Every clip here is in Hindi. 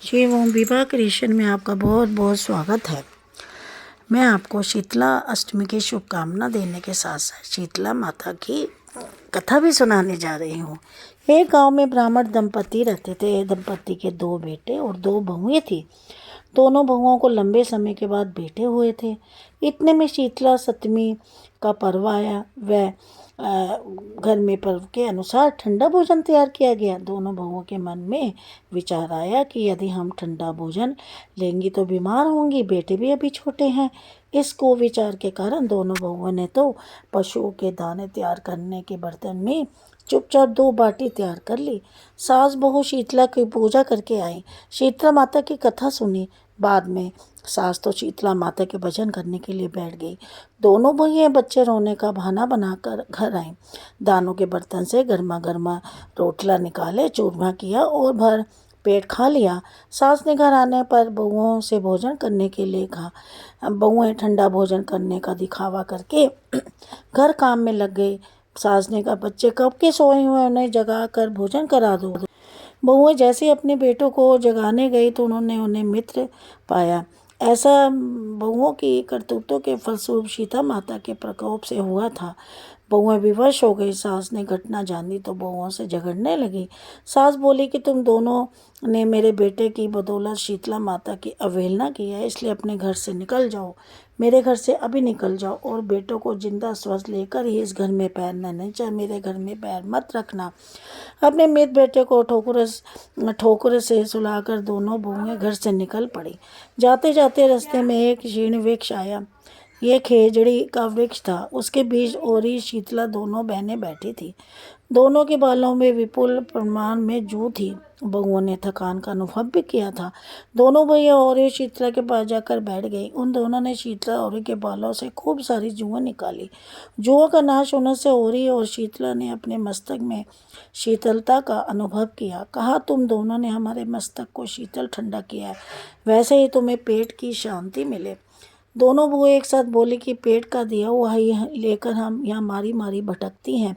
श्री ओम विवाह क्रिएशन में आपका बहुत बहुत स्वागत है। मैं आपको शीतला अष्टमी की शुभकामना देने के साथ साथ शीतला माता की कथा भी सुनाने जा रही हूँ। एक गांव में ब्राह्मण दंपति रहते थे। दंपति के 2 बेटे और 2 बहुएं थी। दोनों बहुओं को लंबे समय के बाद बेटे हुए थे। इतने में शीतला सप्तमी का पर्व आया। वह घर में पर्व के अनुसार ठंडा भोजन तैयार किया गया। दोनों बहुओं के मन में विचार आया कि यदि हम ठंडा भोजन लेंगी तो बीमार होंगी, बेटे भी अभी छोटे हैं। इस कुविचार के कारण दोनों बहुओं ने तो पशुओं के दाने तैयार करने के बर्तन में चुपचाप 2 बाटी तैयार कर ली। सास बहू शीतला की पूजा करके आई, शीतला माता की कथा सुनी। बाद में सास तो शीतला माता के भजन करने के लिए बैठ गई। दोनों बहिएं बच्चे रोने का बहाना बनाकर घर आईं। दानों के बर्तन से गर्मा गर्मा रोटला निकाले, चूरमा किया और भर पेट खा लिया। सास ने घर आने पर बहुओं से भोजन करने के लिए कहा। बहुएं ठंडा भोजन करने का दिखावा करके घर काम में लग गई। सास ने कहा, बच्चे कब के सोए हुए, उन्हें जगा कर भोजन करा दो। बहुएं जैसे ही अपने बेटों को जगाने गई तो उन्होंने उन्हें मित्र पाया। ऐसा बहुओं की करतूतों के फलस्वरूप सीता माता के प्रकोप से हुआ था। बहुएं विवश हो गई। सास ने घटना जानी तो बहुओं से झगड़ने लगी। सास बोली कि तुम दोनों ने मेरे बेटे की बदौलत शीतला माता की अवहेलना की है, इसलिए अपने घर से निकल जाओ। मेरे घर से अभी निकल जाओ और बेटों को जिंदा स्वस्थ लेकर ही इस घर में पैर न नहीं चाहे मेरे घर में पैर मत रखना। अपने मित्र बेटे को ठोकर से सुलाकर दोनों बहुएं घर से निकल पड़ी। जाते जाते रास्ते में एक शीर्ण वृक्ष आया। ये खेजड़ी का वृक्ष था। उसके बीच ओरी शीतला दोनों बहनें बैठी थी। दोनों के बालों में विपुल प्रमाण में जू थी। बहुओं ने थकान का अनुभव भी किया था। दोनों भैया और शीतला के पास जाकर बैठ गई। उन दोनों ने शीतला और के बालों से खूब सारी जुएं निकाली। जुओं का नाश होने से ओरी और शीतला ने अपने मस्तक में शीतलता का अनुभव किया। कहा, तुम दोनों ने हमारे मस्तक को शीतल ठंडा किया है, वैसे ही तुम्हें पेट की शांति मिले। दोनों बुआ एक साथ बोली कि पेट का दिया हुआ ही लेकर हम यहाँ मारी मारी भटकती हैं,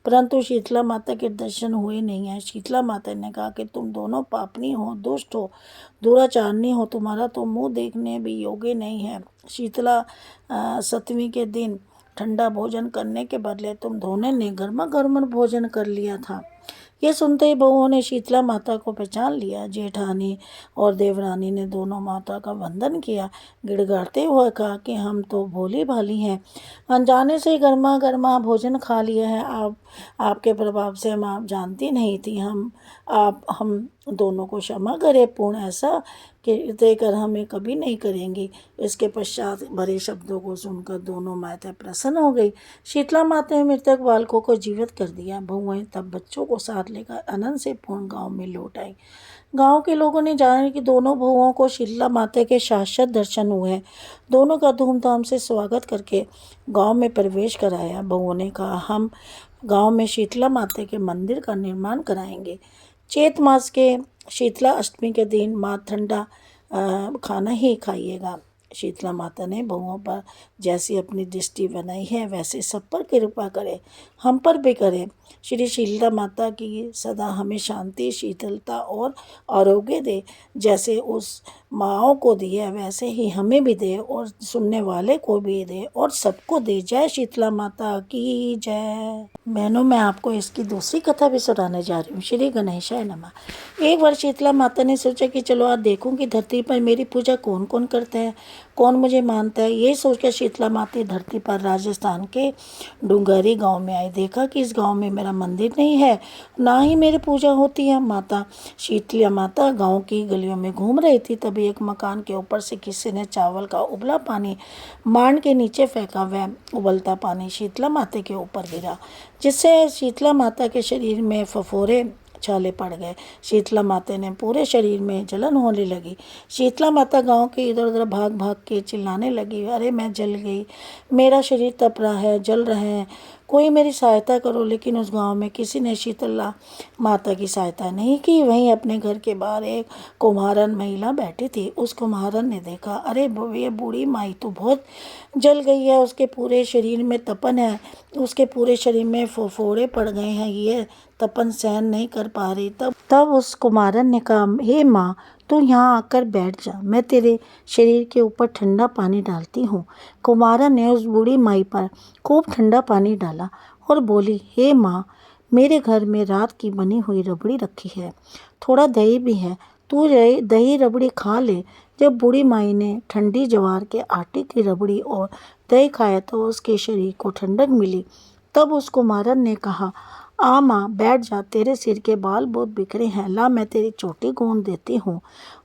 परंतु शीतला माता के दर्शन हुए नहीं हैं। शीतला माता ने कहा कि तुम दोनों पापनी हो, दुष्ट हो, दुराचारणी हो, तुम्हारा तो मुंह देखने भी योग्य नहीं है। शीतला सप्तमी के दिन ठंडा भोजन करने के बदले तुम दोनों ने गर्मा गर्म भोजन कर लिया था। ये सुनते ही बहुओं ने शीतला माता को पहचान लिया। जेठानी और देवरानी ने दोनों माता का वंदन किया, गिड़गिड़ाते हुए कहा कि हम तो भोली भाली हैं, अनजाने से गर्मा गर्मा भोजन खा लिया है। आपके प्रभाव से हम आप जानती नहीं थी। हम दोनों को क्षमा करें, पूर्ण ऐसा कि देकर हमें कभी नहीं करेंगी। इसके पश्चात भरे शब्दों को सुनकर दोनों माताएं प्रसन्न हो गई। शीतला माता ने मृतक बालकों को जीवित कर दिया। बहुएं तब बच्चों को साथ लेकर आनंद से पूर्ण गांव में लौट आई। गांव के लोगों ने जाना कि दोनों बहुओं को शीतला माता के शाश्वत दर्शन हुए हैं। दोनों का धूमधाम से स्वागत करके गांव में प्रवेश कराया। बहुओं ने कहा, हम गांव में शीतला माता के मंदिर का निर्माण कराएंगे। चैत मास के शीतला अष्टमी के दिन माँ ठंडा खाना ही खाइएगा। शीतला माता ने बहुओं पर जैसी अपनी दृष्टि बनाई है वैसे सब पर कृपा करे, हम पर भी करे। श्री शीतला माता की सदा हमें शांति, शीतलता और आरोग्य दे। जैसे उस माँओं को दिए वैसे ही हमें भी दे और सुनने वाले को भी दे और सबको दे। जय शीतला माता की जय। बहनों, मैं आपको इसकी दूसरी कथा भी सुनाने जा रही हूँ। श्री गणेशाय नमः। एक बार शीतला माता ने सोचा कि चलो आज देखूं कि धरती पर मेरी पूजा कौन कौन करता है, कौन मुझे मानता है। ये सोचकर शीतला माता धरती पर राजस्थान के डूंगरी गांव में आई। देखा कि इस गांव में मेरा मंदिर नहीं है, ना ही मेरी पूजा होती है। माता शीतला माता गांव की गलियों में घूम रही थी। तभी एक मकान के ऊपर से किसी ने चावल का उबला पानी मांड के नीचे फेंका। वह उबलता पानी शीतला माता के ऊपर गिरा, जिससे शीतला माता के शरीर में फफोरे छाले पड़ गए। शीतला माता ने पूरे शरीर में जलन होने लगी। शीतला माता गांव के इधर उधर भाग भाग के चिल्लाने लगी, अरे मैं जल गई, मेरा शरीर तप रहा है, जल रहा है, कोई मेरी सहायता करो। लेकिन उस गांव में किसी ने शीतला माता की सहायता नहीं की। वहीं अपने घर के बाहर एक कुम्हारन महिला बैठी थी। उस कुम्हारन ने देखा, अरे ये बूढ़ी माई तो बहुत जल गई है, उसके पूरे शरीर में तपन है, उसके पूरे शरीर में फोड़े पड़ गए हैं, ये तपन सहन नहीं कर पा रही। तब उस कुमारन ने कहा, हे माँ, तू यहाँ आकर बैठ जा, मैं तेरे शरीर के ऊपर ठंडा पानी डालती हूँ। कुमारा ने उस बूढ़ी माई पर खूब ठंडा पानी डाला और बोली, हे माँ, मेरे घर में रात की बनी हुई रबड़ी रखी है, थोड़ा दही भी है, तू दही रबड़ी खा ले। जब बूढ़ी माई ने ठंडी ज्वार के आटे की रबड़ी और दही खाया तो उसके शरीर को ठंडक मिली। तब उस कुमारन ने कहा, आ माँ, बैठ जा, तेरे सिर के बाल बहुत बिखरे हैं, ला मैं तेरी चोटी गूंद देती हूँ।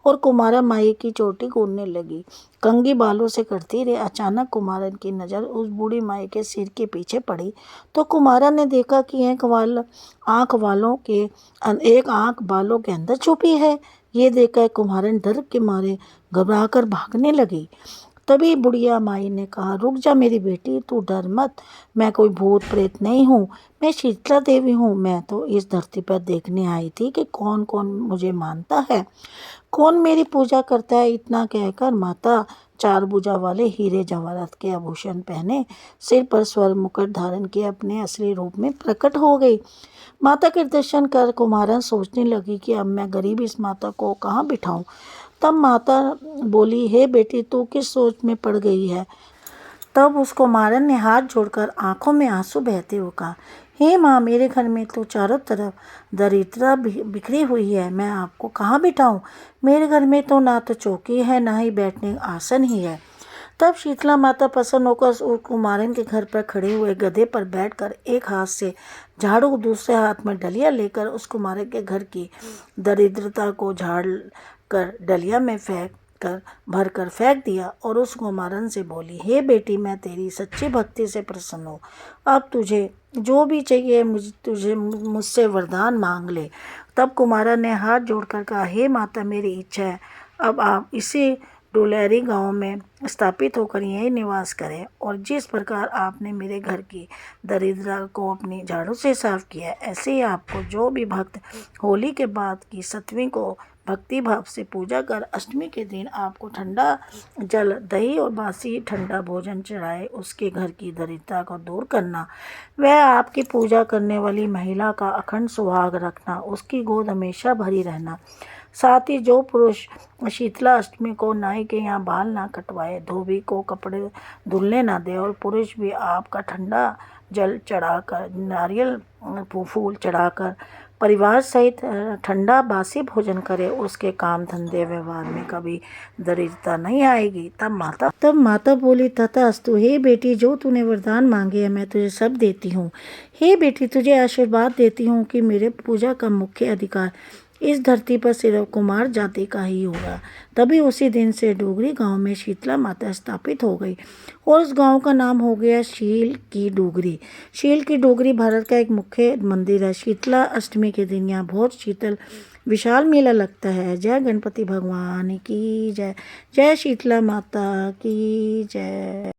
और कुमारा माई की चोटी गूंदने लगी, कंघी बालों से करती रही। अचानक कुमारन की नज़र उस बूढ़ी माई के सिर के पीछे पड़ी तो कुमारा ने देखा कि एक आंख बालों के अंदर छुपी है। ये देखकर कुम्हारन डर के मारे घबराकर भागने लगी। तभी बुढ़िया माई ने कहा, रुक जा मेरी बेटी, तू डर मत, मैं कोई भूत प्रेत नहीं हूँ, मैं शीतला देवी हूँ। मैं तो इस धरती पर देखने आई थी कि कौन कौन मुझे मानता है, कौन मेरी पूजा करता है। इतना कहकर माता चार भुजा वाले हीरे जवाहरात के आभूषण पहने, सिर पर स्वर्ण मुकुट धारण किए अपने असली रूप में प्रकट हो गई। माता के दर्शन कर कुमारन सोचने लगी कि अब मैं गरीब इस माता को कहाँ बिठाऊं। तब माता बोली, हे बेटी, तू किस सोच में पड़ गई है। तब उस कुमारन ने हाथ जोड़कर आंखों में आंसू बहते हुए कहा, हे माँ, मेरे घर में तो चारों तरफ दरिद्रता बिखरी हुई है, मैं आपको कहाँ बिठाऊं। मेरे घर में तो ना तो चौकी है, ना ही बैठने आसन ही है। तब शीतला माता प्रसन्न होकर उस कुमारन के घर पर खड़े हुए गधे पर बैठकर एक हाथ से झाड़ू, दूसरे हाथ में डलिया लेकर उस कुमारन के घर की दरिद्रता को झाड़ कर डलिया में भर कर फेंक दिया और उस कुमारन से बोली, हे बेटी, मैं तेरी सच्ची भक्ति से प्रसन्न हूँ, अब तुझे जो भी चाहिए मुझसे वरदान मांग ले। तब कुमारन ने हाथ जोड़कर कहा, हे माता, मेरी इच्छा है अब आप इसी डुलेरी गांव में स्थापित होकर यहीं निवास करें, और जिस प्रकार आपने मेरे घर की दरिद्रता को अपनी झाड़ू से साफ किया, ऐसे ही आपको जो भी भक्त होली के बाद की 7वीं को भक्ति भाव से पूजा कर अष्टमी के दिन आपको ठंडा जल, दही और बासी ठंडा भोजन चढ़ाए, उसके घर की दरिद्रता को दूर करना। वह आपकी पूजा करने वाली महिला का अखंड सुहाग रखना, उसकी गोद हमेशा भरी रहना। साथ ही जो पुरुष शीतला अष्टमी को नाई के यहाँ बाल ना कटवाए, धोबी को कपड़े धुलने ना दे और पुरुष भी आपका ठंडा जल चढ़ाकर, नारियल फूल चढ़ाकर परिवार सहित ठंडा बासी भोजन करे, उसके काम धंधे व्यवहार में कभी दरिद्रता नहीं आएगी। तब माता बोली, तथास्तु, हे बेटी, जो तूने वरदान मांगे है मैं तुझे सब देती हूँ। हे बेटी, तुझे आशीर्वाद देती हूँ कि मेरे पूजा का मुख्य अधिकार इस धरती पर सिर्फ कुमार जाति का ही होगा। तभी उसी दिन से डोगरी गांव में शीतला माता स्थापित हो गई और उस गांव का नाम हो गया शील की डोगरी। शील की डोगरी भारत का एक मुख्य मंदिर है। शीतला अष्टमी के दिन यहाँ बहुत शीतल विशाल मेला लगता है। जय गणपति भगवान की जय, जय शीतला माता की जय।